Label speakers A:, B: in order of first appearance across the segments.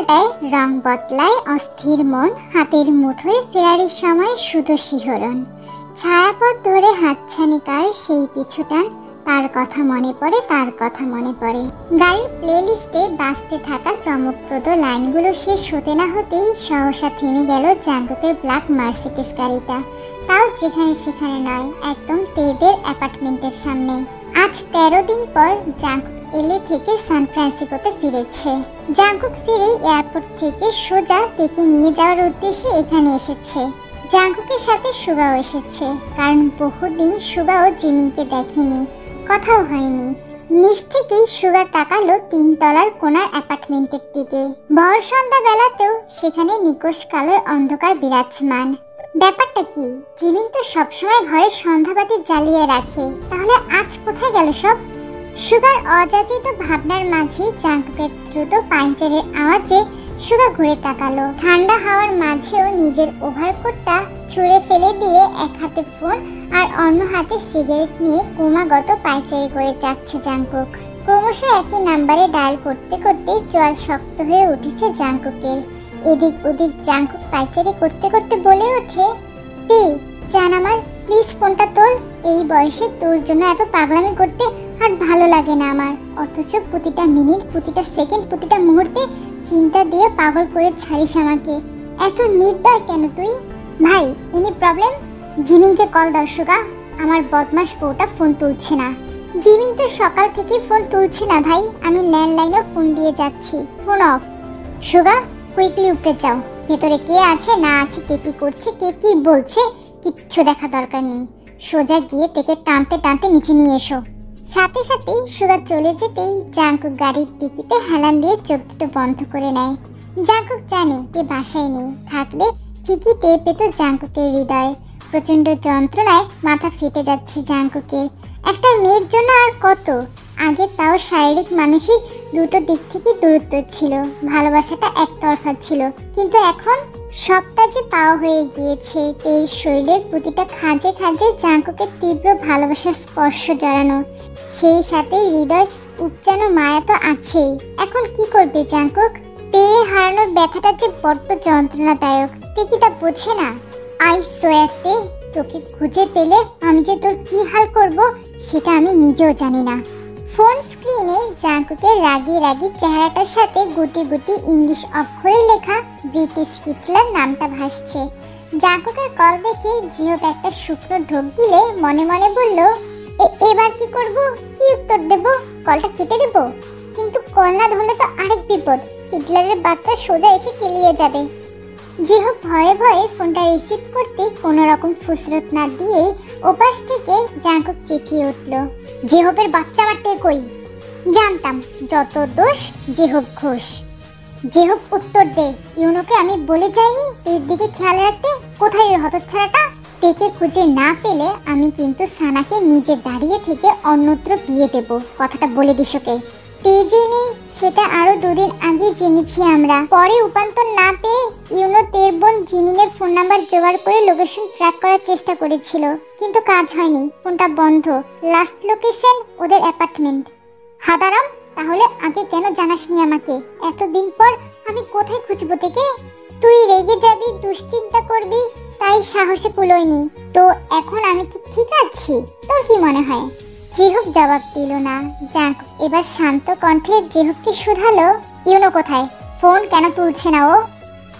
A: পাল্টায়, রং বদলায় অস্থির মন, হাতের মুঠোয় ফেরারির সময় শুধু শিহরণ। ছায়াপথ ধরে হাতছানিকার সেই পিছুটান, তার কথা মনে পড়ে, তার কথা মনে পড়ে। গাড়ির প্লেলিস্টে বাজতে থাকা চমকপ্রদ লাইনগুলো শেষ হতে না হতেই সহসা থেমে গেল জাঙ্কুকের ব্ল্যাক মার্সিডিজ গাড়িটা। তাও যেখানে সেখানে নয়, একদম তেদের অ্যাপার্টমেন্টের সামনে। আজ 13 দিন পর জাঙ্কুক এলএ থেকে সান ফ্রান্সিসকোতে ফিরেছে। জাঙ্কুক ফিরেই এয়ারপোর্ট থেকে সোজা তেকে নিয়ে যাওয়ার উদ্দেশ্যে এখানে এসেছে। জাঙ্কুকের সাথে সুগাও এসেছে, কারণ বহুদিন সুগাও জিমিনকে দেখেনি, কথাও হয়নি। নিচ থেকেই সুগা তাকালো 3 তলার কোনার অ্যাপার্টমেন্টের দিকে। ভর সন্ধ্যা বেলাতেও সেখানে নিকোষ কালোর অন্ধকার বিরাজমান। ব্যাপারটা কি? জিমিন তো সবসময় ঘরে সন্ধ্যাবাতি জ্বালিয়ে রাখে, তাহলে আজ কোথায় গেল সব? সুগার অযাচিত ভাবনার মাঝে জাঙ্কুকের দ্রুত পাইচারের আওয়াজে সুগা ঘুরে তাকালো। ঠান্ডা হাওয়ার মাঝেও নিজের ওভারকোটটা ছুঁড়ে ফেলে দিয়ে এক হাতে ফোন আর অন্য হাতে সিগারেট নিয়ে ক্রমাগত পাইচারি করে যাচ্ছে জাঙ্কুক। ক্রমশ একই নাম্বারে ডায়াল করতে করতে জল শক্ত হয়ে উঠেছে জাঙ্কুকের। এদিক ওদিক জাঙ্কুক পাইচারি করতে করতে বলে ওঠে, জান আমার, প্লিজ ফোনটা তোল। এই বয়সে তোর জন্য এত পাগলামি করতে আর ভালো লাগে না আমার। অথচ প্রতিটা মিনিট, প্রতিটা সেকেন্ড, প্রতিটা মুহূর্তে চিন্তা দিয়ে পাগল করে ছাড়িস আমাকে। এত নির্দয় কেন তুই? ভাই, এনি প্রবলেম? জিমিনকে কল দাও সুগা, আমার বদমাস বউটা ফোন তুলছে না। জিমিন তো সকাল থেকে ফোন তুলছে না ভাই, আমি ল্যান্ডলাইনেও ফোন দিয়ে যাচ্ছি, ফোন অফ। সুগা, কুইকলি উপরে যাও, ভেতরে কে আছে না আছে, কে কি করছে, কে কি বলছে, কিচ্ছু দেখা দরকার নেই। সোজা গিয়ে তেকে টানতে টানতে নিচে নিয়ে এসো। সাথে সাথেই সুগা চলে যেতেই জাঙ্কুক গাড়ির টিকিটে হেলান দিয়ে চোখ দুটো বন্ধ করে নেয়। জাঙ্কুক জানে তে বাসায় নেই, থাকলে ঠিকই টের পেত জাঙ্কুকের হৃদয়। প্রচন্ড যন্ত্রণায় মাথা ফেটে যাচ্ছে জাঙ্কুকের। একটা মেয়ের জন্য আর কত? আগে তাও শারীরিক মানসিক দুটো দিক থেকে দূরত্ব ছিল, ভালোবাসাটা একতরফা ছিল, কিন্তু এখন সবটা যে পাওয়া হয়ে গিয়েছে। এই শরীরের প্রতিটা খাঁজে খাঁজে জাঙ্কুকের তীব্র ভালোবাসার স্পর্শ জড়ানো, সেই সাথে হৃদয় উপচানো মায়া তো আছেই। এখন কি করবে জাঙ্কুক? পেয়ে হারানোর ব্যথাটা যে বড্ড যন্ত্রণাদায়ক, তে কি তা বোঝে না? আই সোয়ার তে, তোকে খুঁজে পেলে আমি যে তোর কি হাল করব সেটা আমি নিজেও জানি না। ফোন স্ক্রিনে জাঙ্কুকের রাগি রাগি চেহারাটার সাথে গুটি গুটি ইংলিশ অক্ষরে লেখা ব্রিটিশ হিটলার নামটা ভাসছে। জাঙ্কুকের কল দেখে জিহব একটা শুকনো ঢোক দিলে মনে মনে বলল, এবার কি করব? কি উত্তর দেব? কলটা কেটে দেব? কিন্তু কল না ধরলে তো আরেক বিপদ, হিটলারের বাচ্চা সোজা এসে কেলিয়ে যাবে। জিহব ভয়ে ভয়ে ফোনটা রিসিভ করতে কোনো রকম ফুসরত না দিয়েই ওপাশ থেকে জাঙ্কুক চেঁচিয়ে উঠল, জিহবের বাচ্চা মারতে কই? জানতাম, যত দোষ জিহব ঘোষ। জিহব উত্তর দে, ইউনোকে আমি বলে যাইনি এর দিকে খেয়াল রাখতে? কোথায় ওই হতচ্ছাড়াটা? তেকে খুঁজে না পেলে আমি কিন্তু সানাকে নিজে দাঁড়িয়ে থেকে অন্যত্র বিয়ে দেব, কথাটা বলে দিস ওকে। তেজে নেই সেটা আরো 2 দিন আগে জেনেছি আমরা। পরে উপান্তর না পেয়ে ইউনো তের বোন জিমিনের ফোন নাম্বার জোগাড় করে লোকেশন ট্র্যাক করার চেষ্টা করেছিল, কিন্তু কাজ হয়নি, ফোনটা বন্ধ। লাস্ট লোকেশন ওদের অ্যাপার্টমেন্ট। হাদারাম, তাহলে আগে কেন জানাসনি আমাকে? এতদিন পর আমি কোথায় খুঁজবো থেকে? তুই রেগে যাবি, দুশ্চিন্তা করবি, তাই সাহসে কুলোয়নি। তো এখন আমি কি ঠিক আছি? তোর কি মনে হয়? জিহব জবাব দিল না। জাঙ্কুক এবার শান্ত কণ্ঠে জিহবকে শুধালো, ইউনো কোথায়? ফোন কেন তুলছে না ও?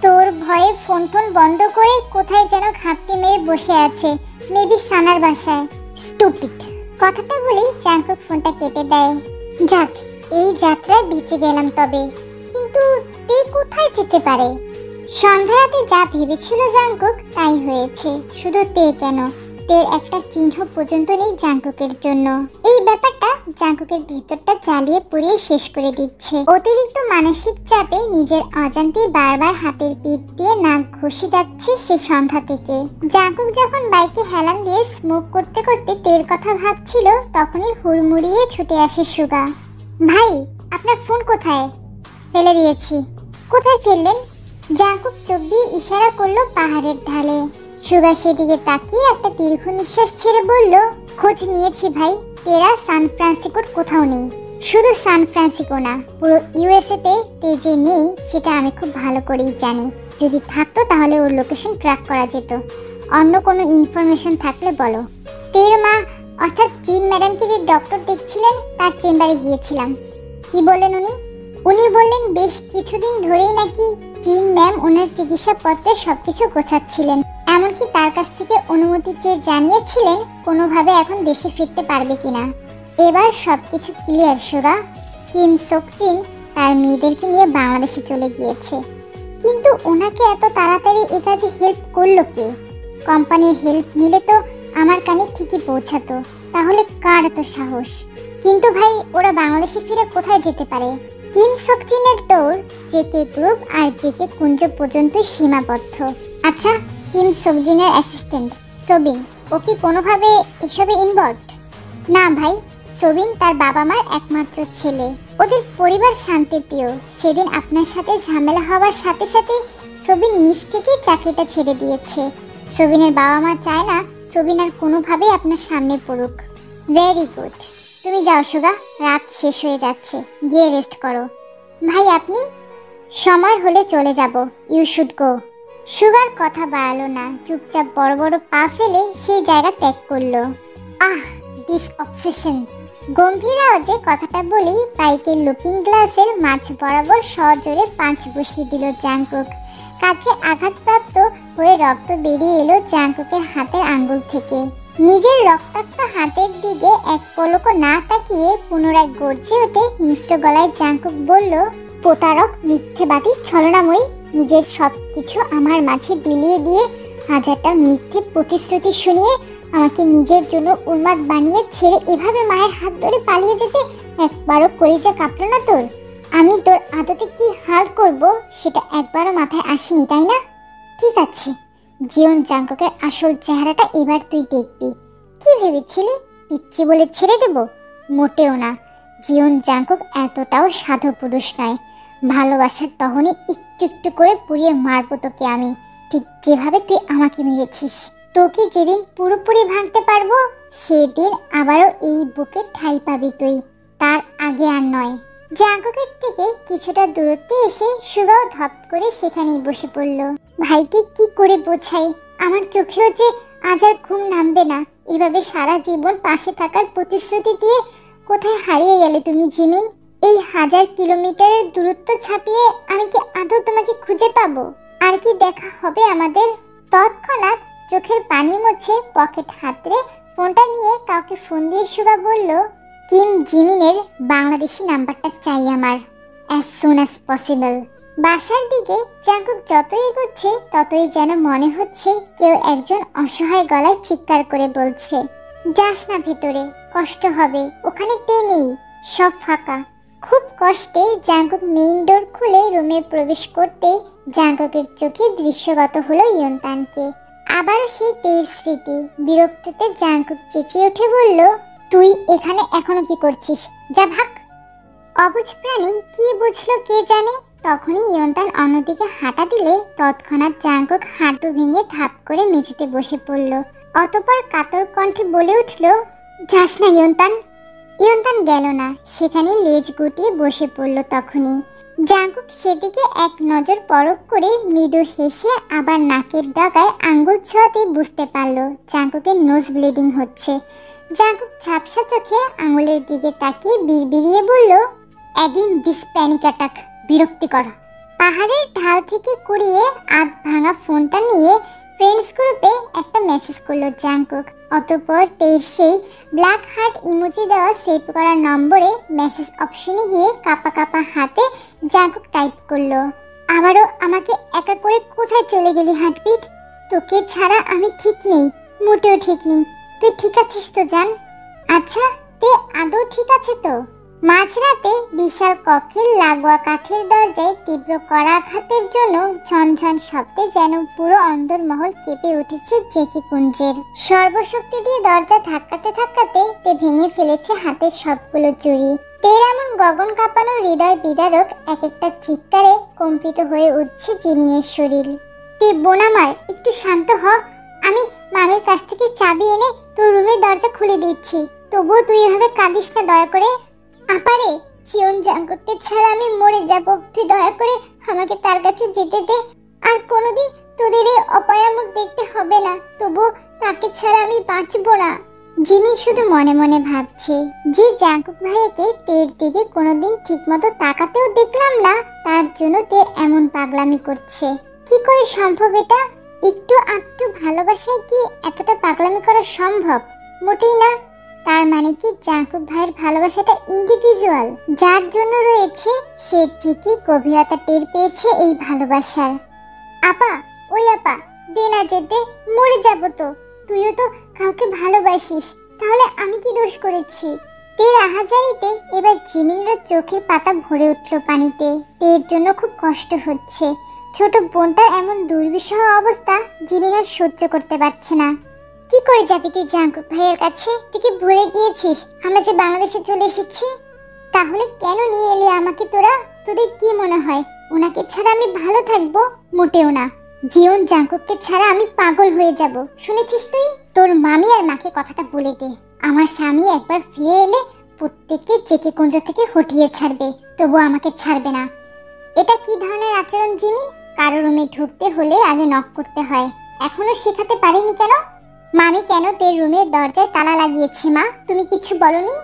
A: তোর ভয়ে ফোন বন্ধ করে কোথায় যেন ঘাপটি মেরে বসে আছে, মেবি সানার বাসায়। স্টুপিড। কথাটা বলেই জাঙ্কুক ফোনটা কেটে দেয়। যাক, এই যাত্রায় বেঁচে গেলাম তবে। কিন্তু তে কোথায় যেতে পারে? সন্ধ্যা রাতে যা ভেবেছিল জাঙ্কুক তাই হয়েছে। শুধু তে কেন, তের একটা চিহ্ন পর্যন্ত নেই জাঙ্কুকের জন্য। এই ব্যাপারটা জাঙ্কুকের ভেতরটা জ্বালিয়ে পুড়িয়ে শেষ করে দিচ্ছে। অতিরিক্ত মানসিক চাপে নিজের অজান্তে বারবার হাতের পিঠ দিয়ে নাক ঘষে যাচ্ছে সে সন্ধ্যা থেকে। জাঙ্কুক যখন বাইকে হেলান দিয়ে স্মোক করতে করতে তের কথা ভাবছিল, তখনই হুড়মুড়িয়ে ছুটে আসে সুগা। ভাই, আপনার ফোন কোথায়? ফেলে দিয়েছি। কোথায় ফেললেন? জাঙ্কুক চোখ দিয়ে ইশারা করলো পাহাড়ের ঢালে। সুগা সেদিকে তাকিয়ে একটা দীর্ঘ নিঃশ্বাস ছেড়ে বলল, খোঁজ নিয়েছি ভাই, তেরা সান ফ্রান্সিসকোর কোথাও নেই। শুধু সান ফ্রান্সিসকো না, পুরো ইউএসএ তে যে নেই সেটা আমি খুব ভালো করেই জানি। যদি থাকতো তাহলে ওর লোকেশন ট্র্যাক করা যেত। অন্য কোনো ইনফরমেশন থাকলে বলো। তের মা অর্থাৎ জিন ম্যাডামকে যে ডক্টর দেখছিলেন তার চেম্বারে গিয়েছিলাম। কি বললেন উনি? উনি বললেন বেশ কিছুদিন ধরেই নাকি জিন ম্যাম ওনার চিকিৎসাপত্রে সবকিছু গোছাচ্ছিলেন, এমনকি তার কাছ থেকে অনুমতি চেয়ে জানিয়েছিলেন কোনোভাবে এখন দেশে ফিরতে পারবে কিনা। এবার সবকিছু ক্লিয়ার সুগা। কিম সোকচিন তার মেয়েদেরকে নিয়ে বাংলাদেশে চলে গিয়েছে, কিন্তু ওনাকে এত তাড়াতাড়ি এ কাজে হেল্প করলো কে? কোম্পানির হেল্প নিলে তো আমার কানে ঠিকই পৌঁছাতো, তাহলে কার এত সাহস? কিন্তু ভাই ওরা বাংলাদেশে ফিরে কোথায় যেতে পারে? কিম সোকচিনের তোর জেকে গ্রুপ আর জেকে কুঞ্জ পর্যন্ত সীমাবদ্ধ। আচ্ছা, কিম সোকজিনের অ্যাসিস্ট্যান্ট সোবিন, ও কি কোনোভাবে এসবে ইনভলভড? না ভাই, সোবিন তার বাবা মার একমাত্র ছেলে, ওদের পরিবার শান্তিপ্রিয়। সেদিন আপনার সাথে ঝামেলা হওয়ার সাথে সাথে সোবিন নিজ থেকেই চাকরিটা ছেড়ে দিয়েছে। সোবিনের বাবা মা চায় না সোবিন আর কোনোভাবেই আপনার সামনে পড়ুক। ভেরি গুড, তুমি যাও সুগা, রাত শেষ হয়ে যাচ্ছে, গিয়ে রেস্ট করো। ভাই আপনি? সময় হলে চলে যাব, ইউ শুড গো। সুগার কথা বাড়ালো না, চুপচাপ বড় বড় পা ফেলে সেই জায়গা ত্যাগ করলো। আহ, দিস অবসেশন। গম্ভীর আওয়াজে কথাটা বলেই বাইকের লুকিং গ্লাসের মাঝ বরাবর সজোরে পাঁচ বসিয়ে দিল জাংকুক। কাছে আঘাতপ্রাপ্ত হয়ে রক্ত বেরিয়ে এলো জাংকুকের হাতের আঙ্গুল থেকে। নিজের রক্তাক্ত হাতের দিকে এক পলকও না তাকিয়ে পুনরায় গর্জে ওঠে হিংস্র গলায় জাংকুক বলল, প্রতারক, মিথ্যেবাদী, ছলনাময়ী, নিজের সব কিছু আমার মাঝে বিলিয়ে দিয়ে হাজারটা মিথ্যে প্রতিশ্রুতি শুনিয়ে আমাকে নিজের জন্য উন্মাদ বানিয়ে ছেড়ে এভাবে মায়ের হাত ধরে পালিয়ে যেতে একবারও কলিজা কাঁপল না তোর? আমি তোর আদতে কি হাল করব সেটা একবারও মাথায় আসেনি, তাই না? ঠিক আছে, জিওন জাংকুকের আসল চেহারাটা এবার তুই দেখবি। কি ভেবেছিলি পিচ্ছি বলে ছেড়ে দেব? মোটেও না। জিওন জাংকুক এতটাও সাধু পুরুষ নয়। ভালোবাসার দহনে একটু একটু করে পুড়িয়ে মারবো তোকে আমি, ঠিক যেভাবে তুই আমাকে মেরেছিস। তোকে যেদিন পুরোপুরি ভাঙতে পারবো সেদিন আবারও এই বুকে ঠাঁই পাবি তুই, তার আগে আর নয়। জাংকুকের থেকে কিছুটা দূরত্বে এসে সুগাও ধপ করে সেখানেই বসে পড়ল। ভাইকে কি করে বোঝাই, আমার চোখেও যে আজ আর ঘুম নামবে না। এভাবে সারা জীবন পাশে থাকার প্রতিশ্রুতি দিয়ে কোথায় হারিয়ে গেলে তুমি জিমিন? এই 1000 কিলোমিটারের দূরত্ব ছাপিয়ে আমি কি আদৌ তোমাকে খুঁজে পাবো? আর কি দেখা হবে আমাদের? তৎক্ষণাৎ চোখের পানি মুছে পকেট হাতড়ে ফোনটা নিয়ে কাউকে ফোন দিয়ে সুগা বলল, কিম জিমিনের বাংলাদেশি নাম্বারটা চাই আমার, অ্যাজ সুন অ্যাজ পসিবল। বাসার দিকে জাংকুক যত এগোচ্ছে ততই যেন মনে হচ্ছে কেউ একজন অসহায় গলায় চিৎকার করে বলছে, যাস না ভেতরে, কষ্ট হবে, ওখানে তে নেই, সব ফাঁকা। খুব কষ্টে জাংকুক মেইন ডোর খুলে রুমে প্রবেশ করতে জাংকুকের চোখে দৃশ্যগত হলো ইয়ন্তানকে। আবারও সেই তের স্মৃতি। বিরক্তিতে জাংকুক চেঁচিয়ে উঠে বলল, তুই এখানে এখনো কি করছিস? যা ভাগ। অবুঝ প্রাণী কি বুঝলো কে জানে, তখনই ইয়ন্তান অন্যদিকে হাঁটা দিলে তৎক্ষণাৎ জাংকুক হাঁটু ভেঙে থাপ করে মেঝেতে বসে পড়ল। অতঃপর কাতর কণ্ঠে বলে উঠল, যাস না ইয়ন্তান। ইয়ন্তান গেল না, সেখানে লেজ গুটিয়ে বসে পড়ল। তখনই জাংকুক সেদিকে এক নজর পরখ করে মৃদু হেসে আবার নাকের ডগায় আঙ্গুল ছোঁয়াতে বুঝতে পারল জাংকুকের নোজ ব্লিডিং হচ্ছে। জাংকুক ঝাপসা চোখে আঙুলের দিকে তাকিয়ে বিড়বিড়িয়ে বলল, অ্যাগেইন দিস প্যানিক অ্যাটাক, বিরক্তিকর। পাহাড়ের ঢাল থেকে কুড়িয়ে আধ ভাঙা ফোনটা নিয়ে ফ্রেন্ডস গ্রুপে একটা মেসেজ করলো জাংকুক। অতঃপর তের সেই ব্ল্যাক হার্ট ইমোজি দেওয়া সেভ করা নম্বরে মেসেজ অপশনে গিয়ে কাপা কাপা হাতে জাংকুক টাইপ করলো, আবারও আমাকে একা করে কোথায় চলে গেলি হার্টবিট? তোকে ছাড়া আমি ঠিক নেই, মোটেও ঠিক নেই। তুই ঠিক আছিস তো জান? আচ্ছা, তে আদৌ ঠিক আছে তো? মাঝরাতে বিশাল কক্ষের লাগোয়া কাঠের দরজায় তীব্র করাঘাতের জন্য ঝনঝন শব্দে যেন পুরো অন্দরমহল কেঁপে উঠেছে জেকে কুঞ্জের। সর্বশক্তি দিয়ে দরজা ধাক্কাতে ধাক্কাতে তে ভেঙে ফেলেছে হাতের সবগুলো চুড়ি। তের এমন গগন কাঁপানো হৃদয় বিদারক এক একটা চিৎকারে কম্পিত হয়ে উঠছে জিমিনের শরীর। তে বোন আমার, একটু শান্ত হ। আমি মামির কাছ থেকে চাবি এনে তোর রুমের দরজা খুলে দিচ্ছি, তবুও তুই এভাবে কাঁদিস না দয়া করে। আপারে, জিয়ন জাঙ্কুককে ছাড়া আমি মরে যাব, তুই দয়া করে আমাকে তার কাছে যেতে দে। আর কোনোদিন তোদের এই অপয়ামুখ দেখতে হবে না, তবু তাকে ছাড়া আমি বাঁচবো না। জিমি শুধু মনে মনে ভাবছে, যে জাঙ্কুক ভাইয়াকে তের দিকে কোনোদিন ঠিকমতো তাকাতেও দেখলাম না, তার জন্য তে এমন পাগলামি করছে। কি করে সম্ভব এটা? একটু আধটু ভালোবাসায় কি এতটা পাগলামি করা সম্ভব? মোটেই না। তার মানে কি জাঙ্কুক ভাইয়ের ভালোবাসাটা ইন্ডিভিজুয়াল, যার জন্য রয়েছে, সে ঠিকই গভীরতা টের পেয়েছে এই ভালোবাসার। আপা, ওই আপা, দে না যেতে, মরে যাব তো। তুইও তো কাউকে ভালোবাসিস, তাহলে আমি কি দোষ করেছি? তের আহাজারিতে এবার জিমিনের চোখের পাতা ভরে উঠল পানিতে। তের জন্য খুব কষ্ট হচ্ছে। ছোট বোনটার এমন দুর্বিষহ অবস্থা জিমিন আর সহ্য করতে পারছে না। কি করে যাবি তুই জাঙ্কুক ভাইয়ের কাছে? তুই কি ভুলে গিয়েছিস আমরা যে বাংলাদেশে চলে এসেছি? তাহলে কেন নিয়ে এলি আমাকে তোরা? তোদের কি মনে হয় ওনাকে ছাড়া আমি ভালো থাকবো? মোটেও না। জিয়ন জাঙ্কুককে ছাড়া আমি পাগল হয়ে যাব। শুনেছিস তুই? তোর মামি আর মাকে কথাটা বলে দে। আমার স্বামী একবার ফিরে এলে প্রত্যেককে জেকে কুঞ্জ থেকে হটিয়ে ছাড়বে, তবু আমাকে ছাড়বে না। এটা কি ধরনের আচরণ জিমি? কারো রুমে ঢুকতে হলে আগে নক করতে হয়, এখনো শেখাতে পারিনি কেন? মামি কেন তোর রুমের দরজায় তালা লাগিয়েছে? মা, তুমি কিছু বলনি?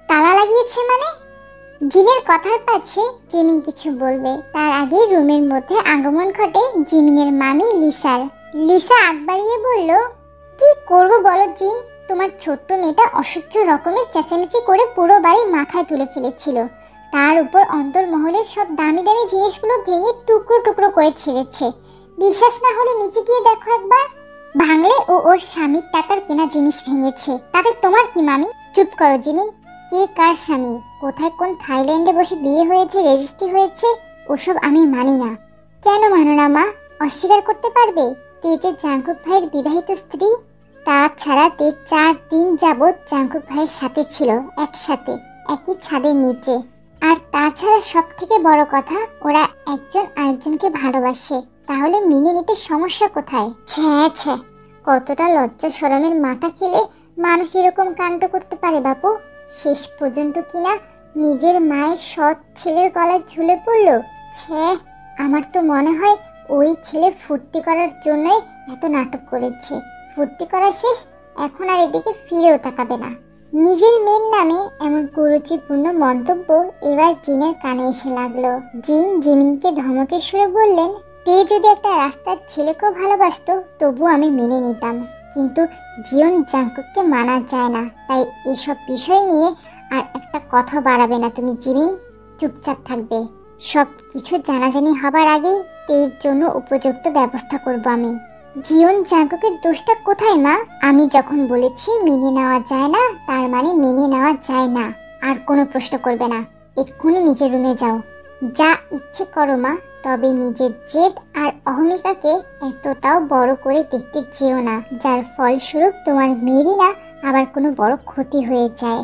A: তালা লাগিয়েছে মানে? জিনের কথার পাছে জিমিন কিছু বলবে তার আগে রুমের মধ্যে আগমন ঘটে জিমিনের মামি লিসার। লিসা আগ বাড়িয়ে বলল, কি করব বলো জিন? তোমার ছোট্ট মেয়েটা অসহ্য রকমের চেঁচামেচি করে পুরো বাড়ি মাথায় তুলে ফেলেছিল। তার উপর অন্তর্মহলের সব দামি দামি জিনিসগুলো ভেঙে টুকরো টুকরো করে ছেড়েছে। বিশ্বাস না হলে নিচে গিয়ে দেখো একবার। ভাঙলে ও ওর স্বামীর টাকার কেনা জিনিস ভেঙেছে, তাতে তোমার কি মামি? চুপ করো জিমিন। কে কার স্বামী, কোথায় কোন থাইল্যান্ডে বসে বিয়ে হয়েছে, রেজিস্ট্রি হয়েছে, ওসব আমি মানি না। কেন মানো না মা? অস্বীকার করতে পারবে তে যে জাঙ্কুক ভাইয়ের বিবাহিত স্ত্রী? তাছাড়া তে 4 দিন যাবৎ জাঙ্কুক ভাইয়ের সাথে ছিল, একসাথে একই ছাদের নিচে। আর তাছাড়া সব থেকে বড় কথা, ওরা একজন আরেকজনকে ভালোবাসে। তাহলে মেনে নিতে সমস্যা কোথায়? ছ্যাঁ ছ্যাঁ, কতটা লজ্জা শরমের মাথা খেলে মানুষ এরকম কাণ্ড করতে পারে বাপু? শেষ পর্যন্ত কিনা নিজের মায়ের সৎ ছেলের গলায় ঝুলে পড়ল। ছ্যাঁ, আমার তো মনে হয় ওই ছেলে ফুর্তি করার জন্যই এত নাটক করেছে। ফুর্তি করা শেষ, এখন আর এদিকে ফিরেও তাকাবে না। নিজের মেয়ের নামে এমন কুরুচিপূর্ণ মন্তব্য এবার জিনের কানে এসে লাগলো। জিন জিমিনকে ধমকের সুরে বললেন, তে যদি একটা রাস্তার ছেলেকেও ভালোবাসতো তবু আমি মেনে নিতাম, কিন্তু জিয়ন জাঙ্কুককে মানা যায় না। তাই এসব বিষয় নিয়ে আর একটা কথা বাড়াবে না তুমি জিমিন, চুপচাপ থাকবে। সব কিছু জানাজানি হবার আগেই তের জন্য উপযুক্ত ব্যবস্থা করব আমি। জিয়ন জাঙ্কুকের দোষটা কোথায় মা? আমি যখন বলেছি মেনে নেওয়া যায় না, তার মানে মেনে নেওয়া যায় না। আর কোনো প্রশ্ন করবে না, এক্ষুনি নিজের রুমে যাও। যা ইচ্ছে করো মা, তবে নিজের জেদ আর অহমিকাকে এতটাও বড় করে দেখতে যেও না, যার ফলস্বরূপ তোমার মেয়েরই না আবার কোনো বড় ক্ষতি হয়ে যায়।